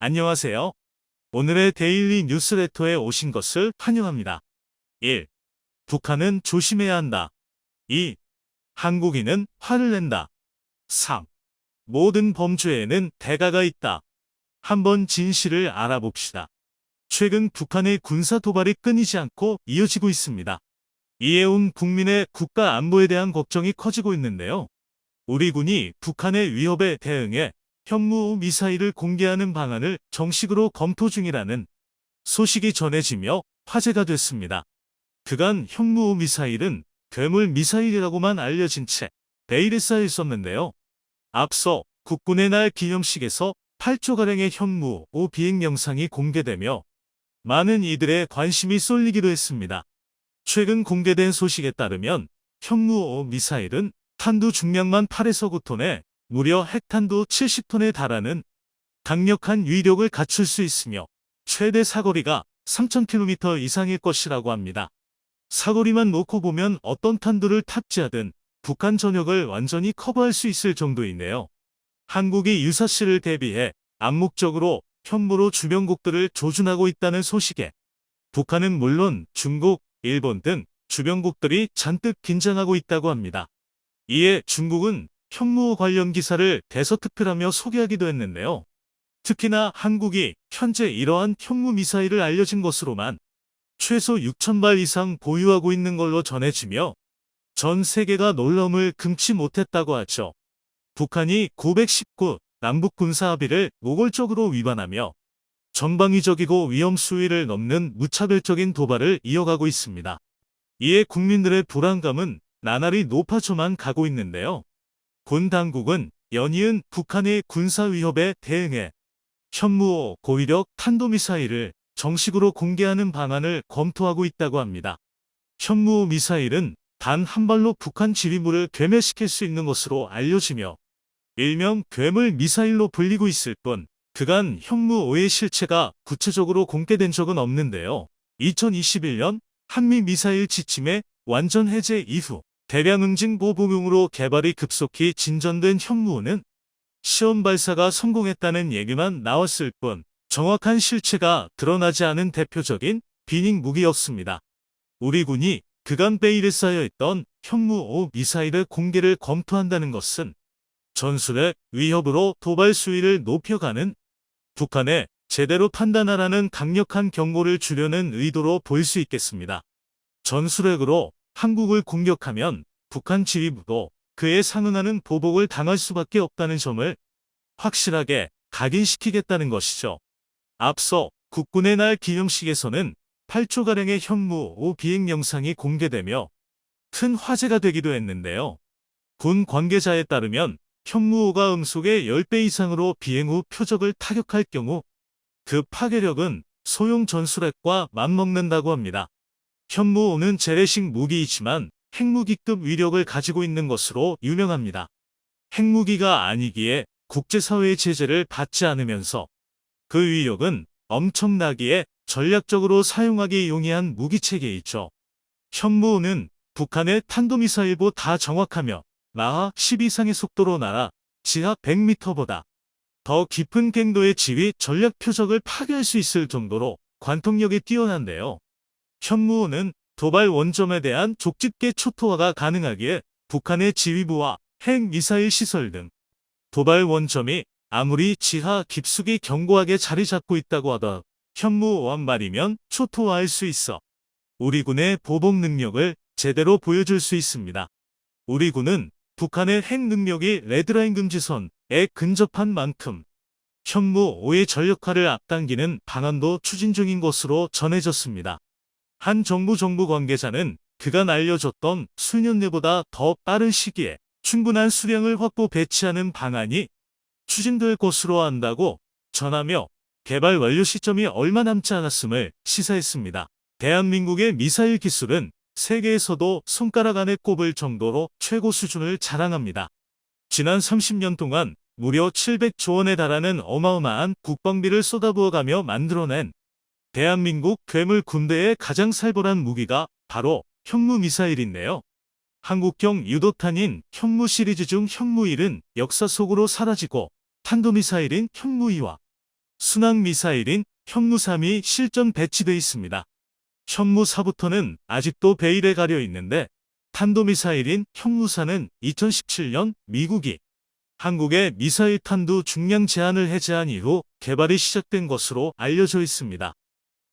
안녕하세요. 오늘의 데일리 뉴스레터에 오신 것을 환영합니다. 1. 북한은 조심해야 한다. 2. 한국인은 화를 낸다. 3. 모든 범죄에는 대가가 있다. 한번 진실을 알아봅시다. 최근 북한의 군사 도발이 끊이지 않고 이어지고 있습니다. 이에 온 국민의 국가 안보에 대한 걱정이 커지고 있는데요. 우리 군이 북한의 위협에 대응해 현무 미사일을 공개하는 방안을 정식으로 검토 중이라는 소식이 전해지며 화제가 됐습니다. 그간 현무 미사일은 괴물 미사일이라고만 알려진 채 베일에 쌓여 있었는데요. 앞서 국군의 날 기념식에서 8조가량의 현무 비행 영상이 공개되며 많은 이들의 관심이 쏠리기도 했습니다. 최근 공개된 소식에 따르면 현무 미사일은 탄두 중량만 8에서 9톤에 무려 핵탄두 70톤에 달하는 강력한 위력을 갖출 수 있으며 최대 사거리가 3,000km 이상일 것이라고 합니다. 사거리만 놓고 보면 어떤 탄두를 탑재하든 북한 전역을 완전히 커버할 수 있을 정도인데요. 한국이 유사시를 대비해 암묵적으로 현무로 주변국들을 조준하고 있다는 소식에 북한은 물론 중국, 일본 등 주변국들이 잔뜩 긴장하고 있다고 합니다. 이에 중국은 현무 관련 기사를 대서특필하며 소개하기도 했는데요. 특히나 한국이 현재 이러한 현무 미사일을 알려진 것으로만 최소 6,000발 이상 보유하고 있는 걸로 전해지며 전 세계가 놀라움을 금치 못했다고 하죠. 북한이 919 남북 군사 합의를 노골적으로 위반하며 전방위적이고 위험 수위를 넘는 무차별적인 도발을 이어가고 있습니다. 이에 국민들의 불안감은 나날이 높아져만 가고 있는데요. 군 당국은 연이은 북한의 군사 위협에 대응해 현무 고위력 탄도미사일을 정식으로 공개하는 방안을 검토하고 있다고 합니다. 현무 미사일은 단 한 발로 북한 지휘부를 괴멸시킬 수 있는 것으로 알려지며 일명 괴물 미사일로 불리고 있을 뿐 그간 현무5의 실체가 구체적으로 공개된 적은 없는데요. 2021년 한미 미사일 지침의 완전 해제 이후 대량 응징 보복용으로 개발이 급속히 진전된 현무5는 시험 발사가 성공했다는 얘기만 나왔을 뿐 정확한 실체가 드러나지 않은 대표적인 비닉 무기였습니다. 우리 군이 그간 베일에 쌓여있던 현무5 미사일의 공개를 검토한다는 것은 전술의 위협으로 도발 수위를 높여가는 북한에 제대로 판단하라는 강력한 경고를 주려는 의도로 보일 수 있겠습니다. 전술핵으로 한국을 공격하면 북한 지휘부도 그에 상응하는 보복을 당할 수밖에 없다는 점을 확실하게 각인시키겠다는 것이죠. 앞서 국군의 날 기념식에서는 8조가량의 현무5 비행 영상이 공개되며 큰 화제가 되기도 했는데요. 군 관계자에 따르면 현무5가 음속의 10배 이상으로 비행 후 표적을 타격할 경우 그 파괴력은 소형 전술핵과 맞먹는다고 합니다. 현무5는 재래식 무기이지만 핵무기급 위력을 가지고 있는 것으로 유명합니다. 핵무기가 아니기에 국제사회의 제재를 받지 않으면서 그 위력은 엄청나기에 전략적으로 사용하기 용이한 무기체계이죠. 현무5는 북한의 탄도미사일보다 정확하며 마하 10 이상의 속도로 날아 지하 100m보다 더 깊은 갱도의 지휘 전략 표적을 파괴할 수 있을 정도로 관통력이 뛰어난데요. 현무5는 도발 원점에 대한 족집게 초토화가 가능하기에 북한의 지휘부와 핵 미사일 시설 등 도발 원점이 아무리 지하 깊숙이 견고하게 자리 잡고 있다고 하더라도 현무5 한 발이면 초토화할 수 있어 우리 군의 보복 능력을 제대로 보여줄 수 있습니다. 우리 군은 북한의 핵 능력이 레드라인 금지선에 근접한 만큼 현무5의 전력화를 앞당기는 방안도 추진 중인 것으로 전해졌습니다. 한 정부 관계자는 그간 알려졌던 수년 내보다 더 빠른 시기에 충분한 수량을 확보 배치하는 방안이 추진될 것으로 안다고 전하며 개발 완료 시점이 얼마 남지 않았음을 시사했습니다. 대한민국의 미사일 기술은 세계에서도 손가락 안에 꼽을 정도로 최고 수준을 자랑합니다. 지난 30년 동안 무려 700조 원에 달하는 어마어마한 국방비를 쏟아부어가며 만들어낸 대한민국 괴물 군대의 가장 살벌한 무기가 바로 현무 미사일인데요. 한국형 유도탄인 현무 시리즈 중 현무1은 역사 속으로 사라지고 탄도미사일인 현무2와 순항 미사일인 현무3이 실전 배치돼 있습니다. 현무4부터는 아직도 베일에 가려 있는데 탄도미사일인 현무4는 2017년 미국이 한국의 미사일 탄두 중량 제한을 해제한 이후 개발이 시작된 것으로 알려져 있습니다.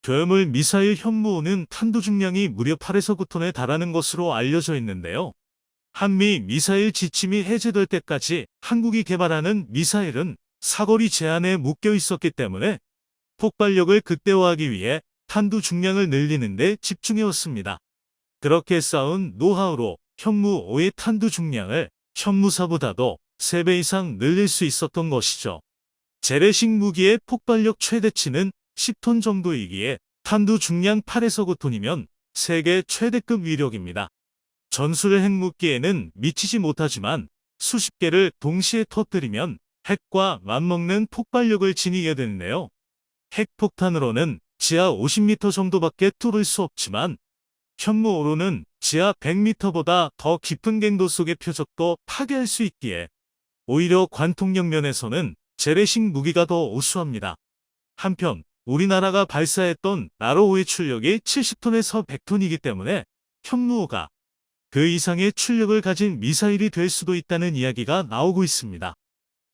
괴물 미사일 현무5는 탄두 중량이 무려 8에서 9톤에 달하는 것으로 알려져 있는데요. 한미 미사일 지침이 해제될 때까지 한국이 개발하는 미사일은 사거리 제한에 묶여 있었기 때문에 폭발력을 극대화하기 위해 탄두 중량을 늘리는 데 집중해왔습니다. 그렇게 쌓은 노하우로 현무5의 탄두 중량을 현무4보다도 3배 이상 늘릴 수 있었던 것이죠. 재래식 무기의 폭발력 최대치는 10톤 정도이기에 탄두 중량 8에서 9톤이면 세계 최대급 위력입니다. 전술 핵무기에는 미치지 못하지만 수십 개를 동시에 터뜨리면 핵과 맞먹는 폭발력을 지니게 되는데요. 핵폭탄으로는 지하 50m 정도밖에 뚫을 수 없지만 현무5로는 지하 100m보다 더 깊은 갱도 속의 표적도 파괴할 수 있기에 오히려 관통력 면에서는 재래식 무기가 더 우수합니다. 한편 우리나라가 발사했던 나로5의 출력이 70톤에서 100톤이기 때문에 현무5가 그 이상의 출력을 가진 미사일이 될 수도 있다는 이야기가 나오고 있습니다.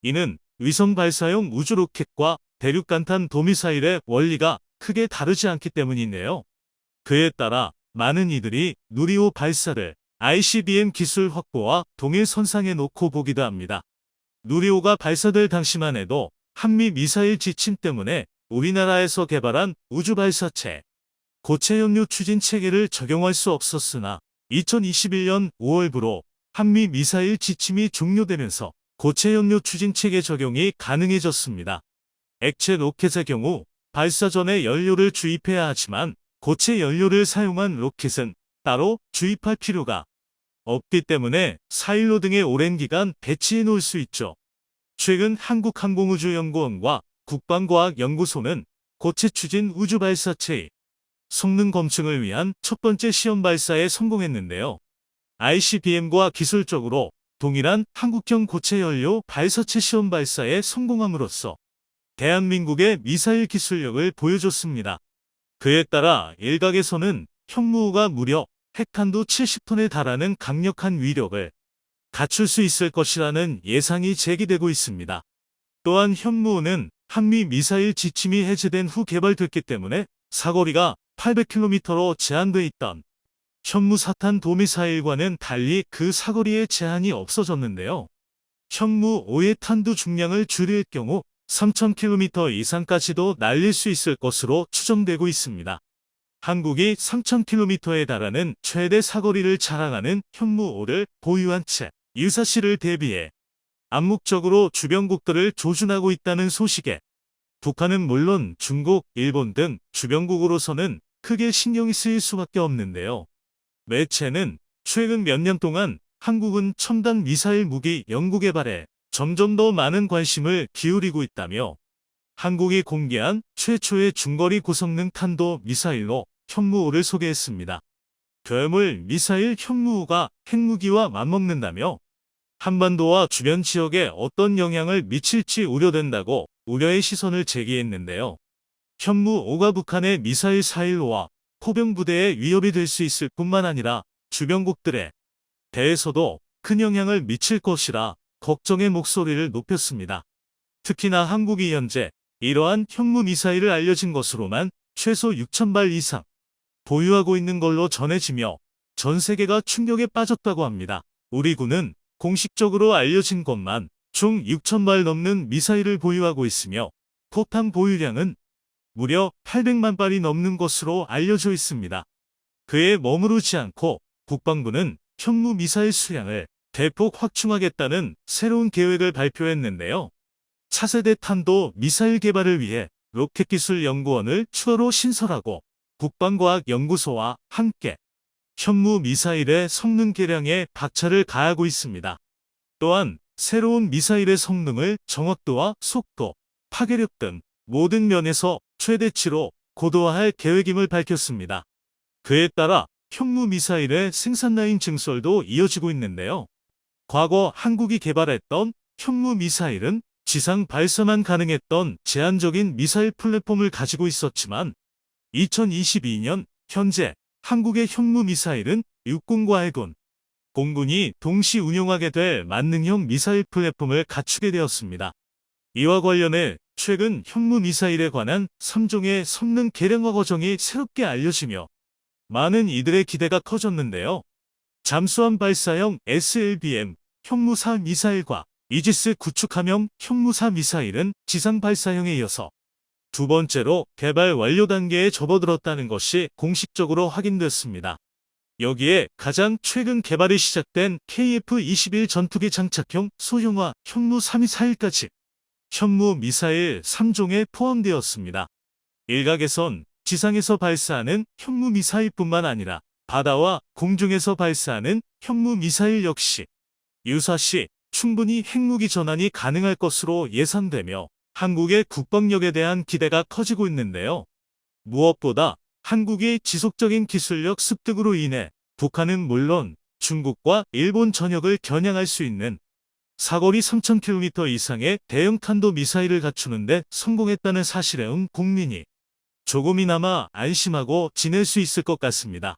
이는 위성 발사용 우주 로켓과 대륙간탄 도미사일의 원리가 크게 다르지 않기 때문인데요. 그에 따라 많은 이들이 누리호 발사를 ICBM 기술 확보와 동일선상에 놓고 보기도 합니다. 누리호가 발사될 당시만 해도 한미 미사일 지침 때문에 우리나라에서 개발한 우주발사체 고체연료 추진 체계를 적용할 수 없었으나 2021년 5월부로 한미 미사일 지침이 종료되면서 고체연료 추진 체계 적용이 가능해졌습니다. 액체 로켓의 경우 발사 전에 연료를 주입해야 하지만 고체 연료를 사용한 로켓은 따로 주입할 필요가 없기 때문에 사일로 등의 오랜 기간 배치해 놓을 수 있죠. 최근 한국항공우주연구원과 국방과학연구소는 고체 추진 우주발사체의 성능 검증을 위한 첫 번째 시험 발사에 성공했는데요. ICBM과 기술적으로 동일한 한국형 고체 연료 발사체 시험 발사에 성공함으로써 대한민국의 미사일 기술력을 보여줬습니다. 그에 따라 일각에서는 현무5가 무려 핵탄두 70톤에 달하는 강력한 위력을 갖출 수 있을 것이라는 예상이 제기되고 있습니다. 또한 현무5는 한미 미사일 지침이 해제된 후 개발됐기 때문에 사거리가 800km로 제한돼 있던 현무4탄 도미사일과는 달리 그 사거리에 제한이 없어졌는데요. 현무5의 탄두 중량을 줄일 경우 3000km 이상까지도 날릴 수 있을 것으로 추정되고 있습니다. 한국이 3000km에 달하는 최대 사거리를 자랑하는 현무5를 보유한 채 유사시를 대비해 암묵적으로 주변국들을 조준하고 있다는 소식에 북한은 물론 중국, 일본 등 주변국으로서는 크게 신경이 쓰일 수밖에 없는데요. 매체는 최근 몇 년 동안 한국은 첨단 미사일 무기 연구 개발에 점점 더 많은 관심을 기울이고 있다며 한국이 공개한 최초의 중거리 고성능 탄도 미사일로 현무5를 소개했습니다. 괴물 미사일 현무5가 핵무기와 맞먹는다며 한반도와 주변 지역에 어떤 영향을 미칠지 우려된다고 우려의 시선을 제기했는데요. 현무5가 북한의 미사일 사일로와 포병 부대에 위협이 될 수 있을 뿐만 아니라 주변국들에 대해서도 큰 영향을 미칠 것이라 걱정의 목소리를 높였습니다. 특히나 한국이 현재 이러한 현무 미사일을 알려진 것으로만 최소 6,000발 이상 보유하고 있는 걸로 전해지며 전 세계가 충격에 빠졌다고 합니다. 우리 군은 공식적으로 알려진 것만 총 6,000발 넘는 미사일을 보유하고 있으며 포탄 보유량은 무려 800만 발이 넘는 것으로 알려져 있습니다. 그에 머무르지 않고 국방부는 현무 미사일 수량을 대폭 확충하겠다는 새로운 계획을 발표했는데요. 차세대 탄도 미사일 개발을 위해 로켓기술연구원을 추가로 신설하고 국방과학연구소와 함께 현무 미사일의 성능 개량에 박차를 가하고 있습니다. 또한 새로운 미사일의 성능을 정확도와 속도, 파괴력 등 모든 면에서 최대치로 고도화할 계획임을 밝혔습니다. 그에 따라 현무 미사일의 생산 라인 증설도 이어지고 있는데요. 과거 한국이 개발했던 현무 미사일은 지상 발사만 가능했던 제한적인 미사일 플랫폼을 가지고 있었지만 2022년 현재 한국의 현무 미사일은 육군과 해군, 공군이 동시 운용하게 될 만능형 미사일 플랫폼을 갖추게 되었습니다. 이와 관련해 최근 현무 미사일에 관한 3종의 성능 개량화 과정이 새롭게 알려지며 많은 이들의 기대가 커졌는데요. 잠수함 발사형 SLBM 현무4 미사일과 이지스 구축함형 현무4 미사일은 지상 발사형에 이어서 두 번째로 개발 완료 단계에 접어들었다는 것이 공식적으로 확인됐습니다. 여기에 가장 최근 개발이 시작된 KF-21 전투기 장착형 소형화 현무3 미사일까지 현무 미사일 3종에 포함되었습니다. 일각에선 지상에서 발사하는 현무 미사일뿐만 아니라 바다와 공중에서 발사하는 현무 미사일 역시 유사시 충분히 핵무기 전환이 가능할 것으로 예상되며 한국의 국방력에 대한 기대가 커지고 있는데요. 무엇보다 한국의 지속적인 기술력 습득으로 인해 북한은 물론 중국과 일본 전역을 겨냥할 수 있는 사거리 3,000km 이상의 대형 탄도 미사일을 갖추는데 성공했다는 사실에 국민이 조금이나마 안심하고 지낼 수 있을 것 같습니다.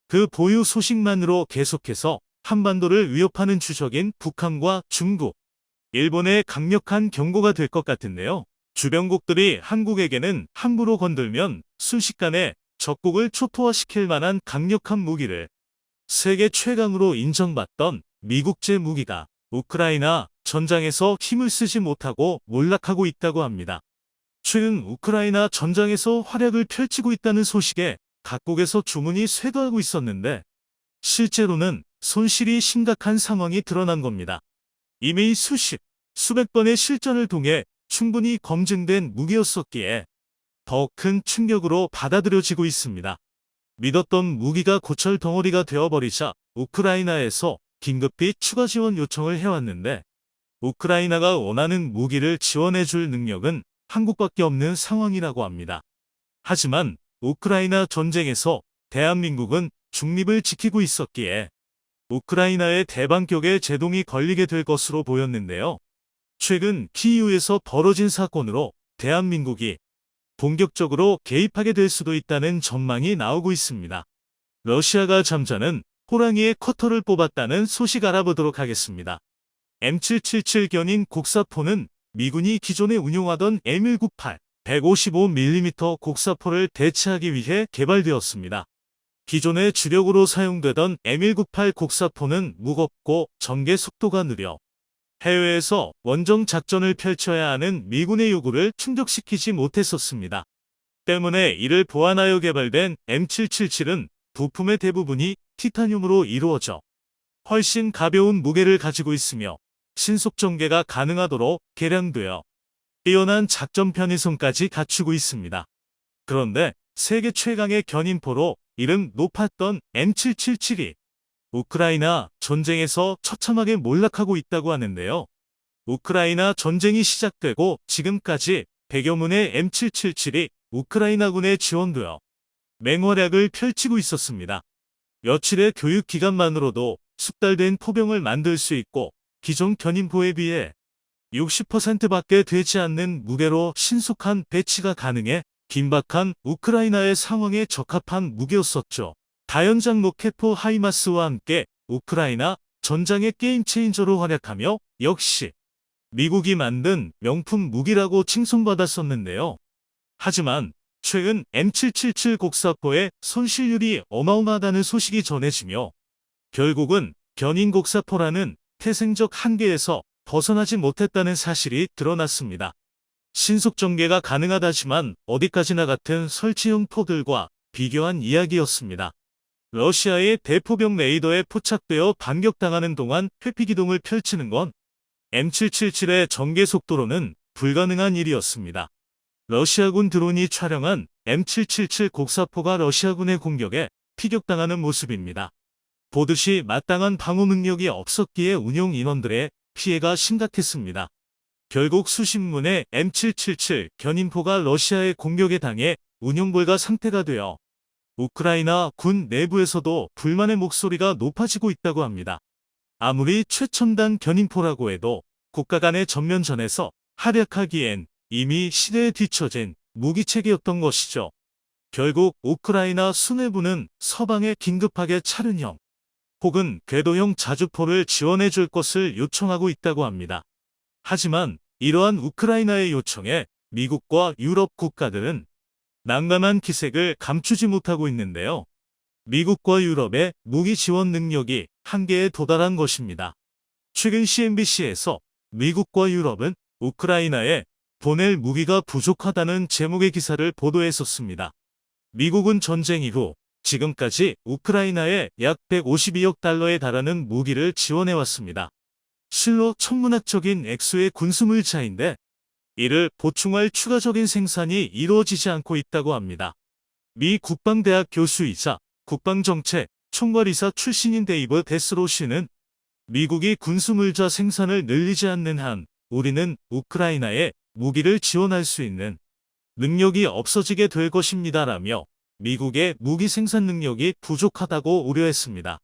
그 보유 소식만으로 계속해서 한반도를 위협하는 주적인 북한과 중국, 일본의 강력한 경고가 될 것 같은데요. 주변국들이 한국에게는 함부로 건들면 순식간에 적국을 초토화시킬 만한 강력한 무기를 세계 최강으로 인정받던 미국제 무기가 우크라이나 전장에서 힘을 쓰지 못하고 몰락하고 있다고 합니다. 최근 우크라이나 전장에서 활약을 펼치고 있다는 소식에 각국에서 주문이 쇄도하고 있었는데 실제로는 손실이 심각한 상황이 드러난 겁니다. 이미 수백 번의 실전을 통해 충분히 검증된 무기였었기에 더 큰 충격으로 받아들여지고 있습니다. 믿었던 무기가 고철 덩어리가 되어버리자 우크라이나에서 긴급히 추가 지원 요청을 해왔는데 우크라이나가 원하는 무기를 지원해줄 능력은 한국밖에 없는 상황이라고 합니다. 하지만 우크라이나 전쟁에서 대한민국은 중립을 지키고 있었기에 우크라이나의 대반격에 제동이 걸리게 될 것으로 보였는데요. 최근 키이우에서 벌어진 사건으로 대한민국이 본격적으로 개입하게 될 수도 있다는 전망이 나오고 있습니다. 러시아가 잠자는 호랑이의 커터를 뽑았다는 소식 알아보도록 하겠습니다. M777 견인 곡사포는 미군이 기존에 운용하던 M198 155mm 곡사포를 대체하기 위해 개발되었습니다. 기존에 주력으로 사용되던 M198 곡사포는 무겁고 전개 속도가 느려 해외에서 원정 작전을 펼쳐야 하는 미군의 요구를 충족시키지 못했었습니다. 때문에 이를 보완하여 개발된 M777은 부품의 대부분이 티타늄으로 이루어져 훨씬 가벼운 무게를 가지고 있으며 신속 전개가 가능하도록 개량되어 뛰어난 작전 편의성까지 갖추고 있습니다. 그런데 세계 최강의 견인포로 이름 높았던 M777이 우크라이나 전쟁에서 처참하게 몰락하고 있다고 하는데요. 우크라이나 전쟁이 시작되고 지금까지 100여 문의 M777이 우크라이나군에 지원되어 맹활약을 펼치고 있었습니다. 며칠의 교육 기간만으로도 숙달된 포병을 만들 수 있고 기존 견인포에 비해 60%밖에 되지 않는 무게로 신속한 배치가 가능해 긴박한 우크라이나의 상황에 적합한 무기였었죠. 다연장 로켓포 하이마스와 함께 우크라이나 전장의 게임 체인저로 활약하며 역시 미국이 만든 명품 무기라고 칭송받았었는데요. 하지만 최근 M777 곡사포의 손실률이 어마어마하다는 소식이 전해지며 결국은 견인 곡사포라는 태생적 한계에서 벗어나지 못했다는 사실이 드러났습니다. 신속 전개가 가능하다지만 어디까지나 같은 설치형 포들과 비교한 이야기였습니다. 러시아의 대포병 레이더에 포착되어 반격당하는 동안 회피기동을 펼치는 건 M777의 전개 속도로는 불가능한 일이었습니다. 러시아군 드론이 촬영한 M777 곡사포가 러시아군의 공격에 피격당하는 모습입니다. 보듯이 마땅한 방어 능력이 없었기에 운용 인원들의 피해가 심각했습니다. 결국 수십 문의 M777 견인포가 러시아의 공격에 당해 운용불가 상태가 되어 우크라이나 군 내부에서도 불만의 목소리가 높아지고 있다고 합니다. 아무리 최첨단 견인포라고 해도 국가 간의 전면전에서 활약하기엔 이미 시대에 뒤처진 무기체계였던 것이죠. 결국 우크라이나 수뇌부는 서방에 긴급하게 차륜형 혹은 궤도형 자주포를 지원해 줄 것을 요청하고 있다고 합니다. 하지만 이러한 우크라이나의 요청에 미국과 유럽 국가들은 난감한 기색을 감추지 못하고 있는데요. 미국과 유럽의 무기 지원 능력이 한계에 도달한 것입니다. 최근 CNBC에서 미국과 유럽은 우크라이나에 보낼 무기가 부족하다는 제목의 기사를 보도했었습니다. 미국은 전쟁 이후 지금까지 우크라이나에 약 152억 달러에 달하는 무기를 지원해왔습니다. 실로 천문학적인 액수의 군수물자인데 이를 보충할 추가적인 생산이 이루어지지 않고 있다고 합니다. 미 국방대학 교수이자 국방정책 총괄이사 출신인 데이브 데스로 씨는 미국이 군수물자 생산을 늘리지 않는 한 우리는 우크라이나에 무기를 지원할 수 있는 능력이 없어지게 될 것입니다라며 미국의 무기 생산 능력이 부족하다고 우려했습니다.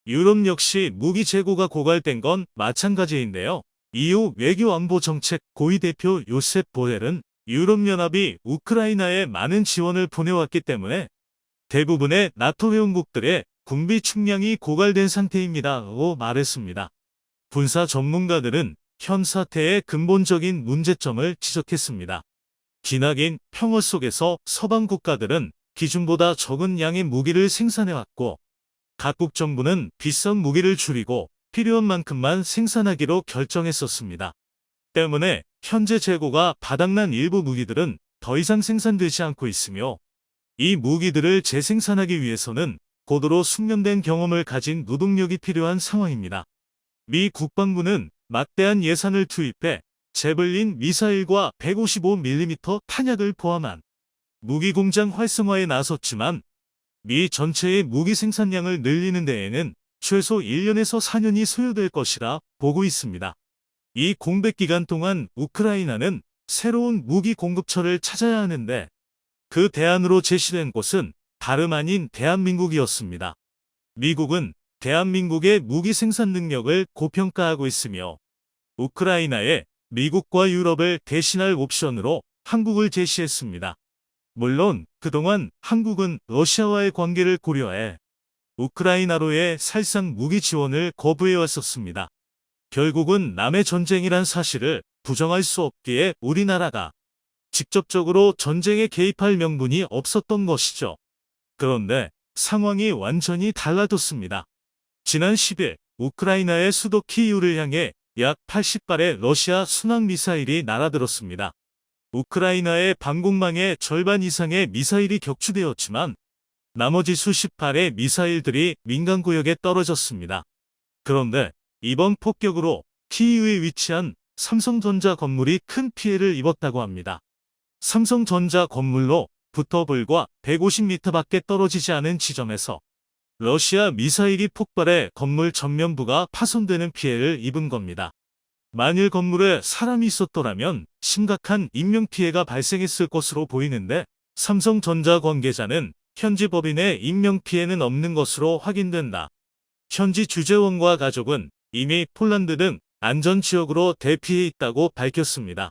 유럽 역시 무기 재고가 고갈된 건 마찬가지인데요. EU 외교안보정책 고위 대표 요셉 보렐은 유럽연합이 우크라이나에 많은 지원을 보내왔기 때문에 대부분의 나토 회원국들의 군비 축량이 고갈된 상태입니다라고 말했습니다. 군사 전문가들은 현 사태의 근본적인 문제점을 지적했습니다. 기나긴 평화 속에서 서방 국가들은 기준보다 적은 양의 무기를 생산해왔고 각국 정부는 비싼 무기를 줄이고 필요한 만큼만 생산하기로 결정했었습니다. 때문에 현재 재고가 바닥난 일부 무기들은 더 이상 생산되지 않고 있으며 이 무기들을 재생산하기 위해서는 고도로 숙련된 경험을 가진 노동력이 필요한 상황입니다. 미 국방부는 막대한 예산을 투입해 제블린 미사일과 155mm 탄약을 포함한 무기 공장 활성화에 나섰지만 미 전체의 무기 생산량을 늘리는 데에는 최소 1년에서 4년이 소요될 것이라 보고 있습니다. 이 공백 기간 동안 우크라이나는 새로운 무기 공급처를 찾아야 하는데 그 대안으로 제시된 곳은 다름 아닌 대한민국이었습니다. 미국은 대한민국의 무기 생산 능력을 고평가하고 있으며 우크라이나에 미국과 유럽을 대신할 옵션으로 한국을 제시했습니다. 물론 그동안 한국은 러시아와의 관계를 고려해 우크라이나로의 살상 무기 지원을 거부해왔었습니다. 결국은 남의 전쟁이란 사실을 부정할 수 없기에 우리나라가 직접적으로 전쟁에 개입할 명분이 없었던 것이죠. 그런데 상황이 완전히 달라졌습니다. 지난 10일 우크라이나의 수도 키이우를 향해 약 80발의 러시아 순항미사일이 날아들었습니다. 우크라이나의 방공망의 절반 이상의 미사일이 격추되었지만 나머지 수십 발의 미사일들이 민간구역에 떨어졌습니다. 그런데 이번 폭격으로 키이우에 위치한 삼성전자 건물이 큰 피해를 입었다고 합니다. 삼성전자 건물로부터 불과 150m 밖에 떨어지지 않은 지점에서 러시아 미사일이 폭발해 건물 전면부가 파손되는 피해를 입은 겁니다. 만일 건물에 사람이 있었더라면 심각한 인명피해가 발생했을 것으로 보이는데 삼성전자 관계자는 현지 법인의 인명피해는 없는 것으로 확인된다. 현지 주재원과 가족은 이미 폴란드 등 안전지역으로 대피해 있다고 밝혔습니다.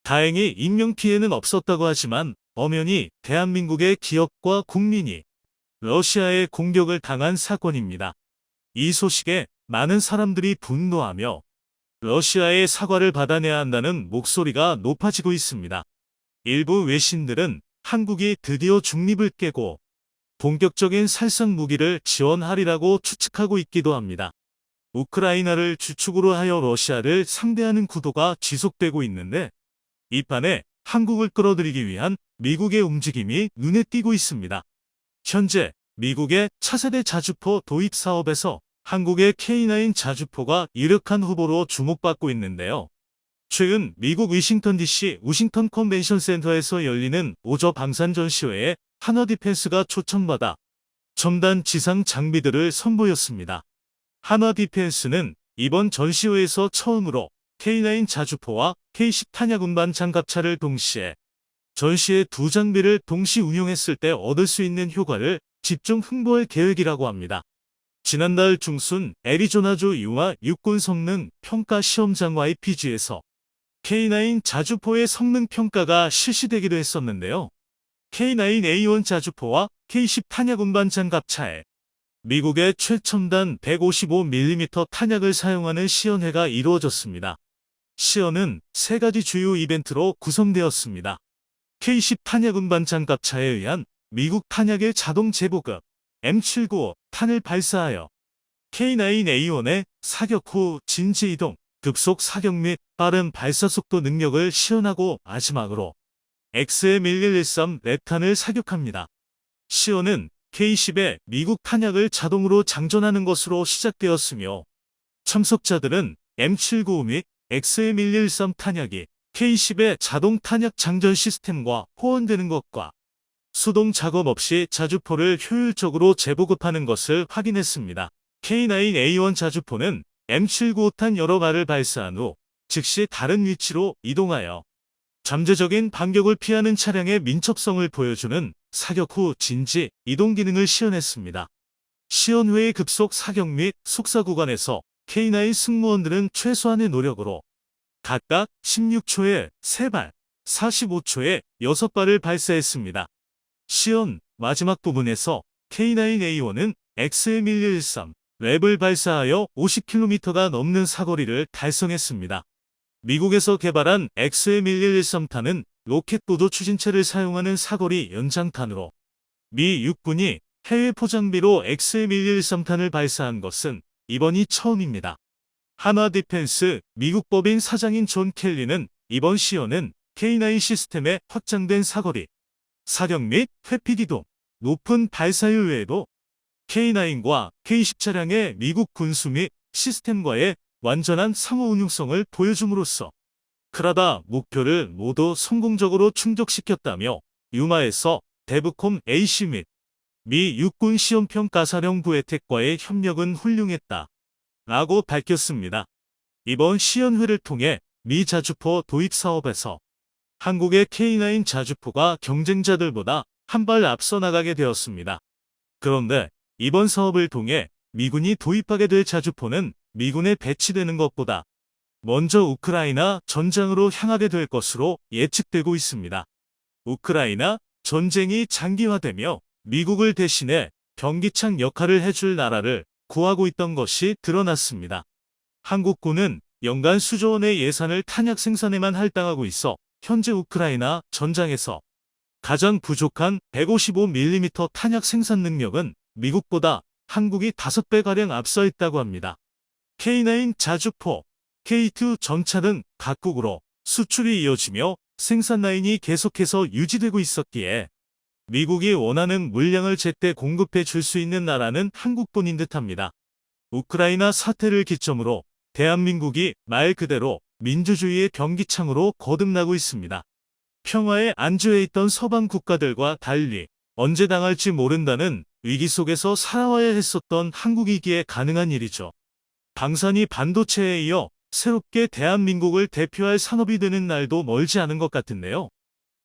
다행히 인명피해는 없었다고 하지만 엄연히 대한민국의 기업과 국민이 러시아의 공격을 당한 사건입니다. 이 소식에 많은 사람들이 분노하며 러시아의 사과를 받아내야 한다는 목소리가 높아지고 있습니다. 일부 외신들은 한국이 드디어 중립을 깨고 본격적인 살상 무기를 지원하리라고 추측하고 있기도 합니다. 우크라이나를 주축으로 하여 러시아를 상대하는 구도가 지속되고 있는데 이 판에 한국을 끌어들이기 위한 미국의 움직임이 눈에 띄고 있습니다. 현재 미국의 차세대 자주포 도입 사업에서 한국의 K9 자주포가 유력한 후보로 주목받고 있는데요. 최근 미국 워싱턴 DC 워싱턴 컨벤션 센터에서 열리는 오저 방산 전시회에 한화 디펜스가 초청받아 첨단 지상 장비들을 선보였습니다. 한화 디펜스는 이번 전시회에서 처음으로 K9 자주포와 K10 탄약 운반 장갑차를 동시에 전시회 두 장비를 동시 운용했을 때 얻을 수 있는 효과를 집중 홍보할 계획이라고 합니다. 지난달 중순 애리조나주 유아 육군 성능 평가 시험장 YPG에서 K9 자주포의 성능 평가가 실시되기도 했었는데요. K9A1 자주포와 K10 탄약 운반 장갑차에 미국의 최첨단 155mm 탄약을 사용하는 시연회가 이루어졌습니다. 시연은 세 가지 주요 이벤트로 구성되었습니다. K10 탄약 운반 장갑차에 의한 미국 탄약의 자동 재보급 M795 탄을 발사하여 K9A1의 사격 후 진지 이동, 급속 사격 및 빠른 발사 속도 능력을 시연하고 마지막으로 XM1113 랩탄을 사격합니다. 시연은 K10의 미국 탄약을 자동으로 장전하는 것으로 시작되었으며 참석자들은 M795 및 XM1113 탄약이 K10의 자동 탄약 장전 시스템과 호환되는 것과 수동 작업 없이 자주포를 효율적으로 재보급하는 것을 확인했습니다. K9A1 자주포는 M795탄 여러 발을 발사한 후 즉시 다른 위치로 이동하여 잠재적인 반격을 피하는 차량의 민첩성을 보여주는 사격 후 진지 이동 기능을 시연했습니다. 시연 후의 급속 사격 및 속사 구간에서 K9 승무원들은 최소한의 노력으로 각각 16초에 3발, 45초에 6발을 발사했습니다. 시연 마지막 부분에서 K9A1은 XM1113 랩을 발사하여 50km가 넘는 사거리를 달성했습니다. 미국에서 개발한 XM1113탄은 로켓보도 추진체를 사용하는 사거리 연장탄으로 미 육군이 해외 포장비로 XM1113탄을 발사한 것은 이번이 처음입니다. 한화 디펜스 미국 법인 사장인 존 켈리는 이번 시연은 K9 시스템의 확장된 사거리, 사격 및 회피기동, 높은 발사율 외에도 K9과 K10 차량의 미국 군수 및 시스템과의 완전한 상호 운용성을 보여줌으로써 크라다 목표를 모두 성공적으로 충족시켰다며 유마에서 데브콤 AC 및 미 육군 시험평가사령부 혜택과의 협력은 훌륭했다 라고 밝혔습니다. 이번 시연회를 통해 미 자주포 도입 사업에서 한국의 K9 자주포가 경쟁자들보다 한 발 앞서 나가게 되었습니다. 그런데 이번 사업을 통해 미군이 도입하게 될 자주포는 미군에 배치되는 것보다 먼저 우크라이나 전장으로 향하게 될 것으로 예측되고 있습니다. 우크라이나 전쟁이 장기화되며 미국을 대신해 병기창 역할을 해줄 나라를 구하고 있던 것이 드러났습니다. 한국군은 연간 수조 원의 예산을 탄약 생산에만 할당하고 있어 현재 우크라이나 전장에서 가장 부족한 155mm 탄약 생산 능력은 미국보다 한국이 5배가량 앞서 있다고 합니다. K9 자주포, K2 전차 등 각국으로 수출이 이어지며 생산 라인이 계속해서 유지되고 있었기에 미국이 원하는 물량을 제때 공급해 줄 수 있는 나라는 한국뿐인 듯합니다. 우크라이나 사태를 기점으로 대한민국이 말 그대로 민주주의의 병기창으로 거듭나고 있습니다. 평화에 안주해 있던 서방 국가들과 달리 언제 당할지 모른다는 위기 속에서 살아와야 했었던 한국이기에 가능한 일이죠. 방산이 반도체에 이어 새롭게 대한민국을 대표할 산업이 되는 날도 멀지 않은 것 같은데요.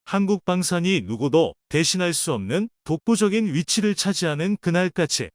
한국 방산이 누구도 대신할 수 없는 독보적인 위치를 차지하는 그날까지